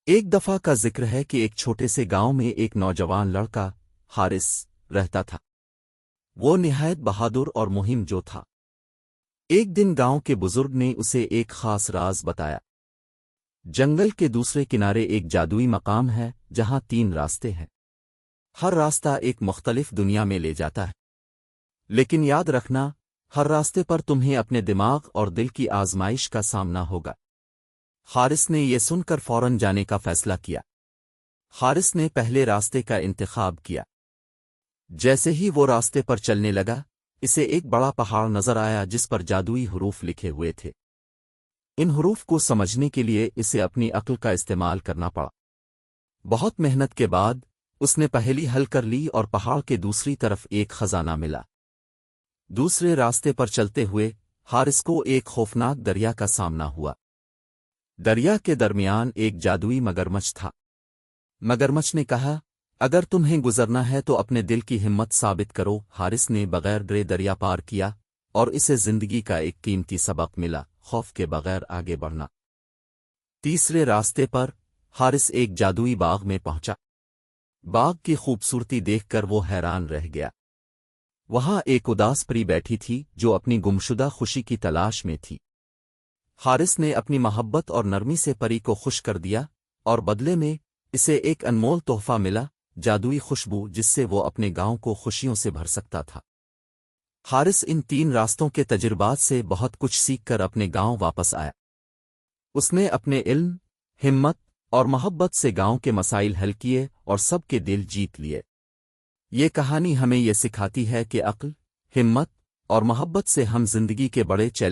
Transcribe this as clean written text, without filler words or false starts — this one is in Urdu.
ایک دفعہ کا ذکر ہے کہ ایک چھوٹے سے گاؤں میں ایک نوجوان لڑکا حارث رہتا تھا۔ وہ نہایت بہادر اور مہم جو تھا۔ ایک دن گاؤں کے بزرگ نے اسے ایک خاص راز بتایا۔ جنگل کے دوسرے کنارے ایک جادوئی مقام ہے جہاں 3 راستے ہیں۔ ہر راستہ ایک مختلف دنیا میں لے جاتا ہے، لیکن یاد رکھنا، ہر راستے پر تمہیں اپنے دماغ اور دل کی آزمائش کا سامنا ہوگا۔ حارث نے یہ سن کر فوراً جانے کا فیصلہ کیا۔ حارث نے پہلے راستے کا انتخاب کیا۔ جیسے ہی وہ راستے پر چلنے لگا، اسے ایک بڑا پہاڑ نظر آیا جس پر جادوئی حروف لکھے ہوئے تھے۔ ان حروف کو سمجھنے کے لیے اسے اپنی عقل کا استعمال کرنا پڑا۔ بہت محنت کے بعد اس نے پہیلی حل کر لی اور پہاڑ کے دوسری طرف ایک خزانہ ملا۔ دوسرے راستے پر چلتے ہوئے حارث کو ایک خوفناک دریا کا سامنا ہوا۔ دریا کے درمیان ایک جادوئی مگرمچھ تھا۔ مگرمچھ نے کہا، اگر تمہیں گزرنا ہے تو اپنے دل کی ہمت ثابت کرو۔ حارث نے بغیر ڈرے دریا پار کیا اور اسے زندگی کا ایک قیمتی سبق ملا، خوف کے بغیر آگے بڑھنا۔ تیسرے راستے پر حارث ایک جادوئی باغ میں پہنچا۔ باغ کی خوبصورتی دیکھ کر وہ حیران رہ گیا۔ وہاں ایک اداس پری بیٹھی تھی جو اپنی گمشدہ خوشی کی تلاش میں تھی۔ حارث نے اپنی محبت اور نرمی سے پری کو خوش کر دیا اور بدلے میں اسے ایک انمول تحفہ ملا، جادوئی خوشبو جس سے وہ اپنے گاؤں کو خوشیوں سے بھر سکتا تھا۔ حارث ان 3 راستوں کے تجربات سے بہت کچھ سیکھ کر اپنے گاؤں واپس آیا۔ اس نے اپنے علم، ہمت اور محبت سے گاؤں کے مسائل حل کیے اور سب کے دل جیت لیے۔ یہ کہانی ہمیں یہ سکھاتی ہے کہ عقل، ہمت اور محبت سے ہم زندگی کے بڑے چیلنج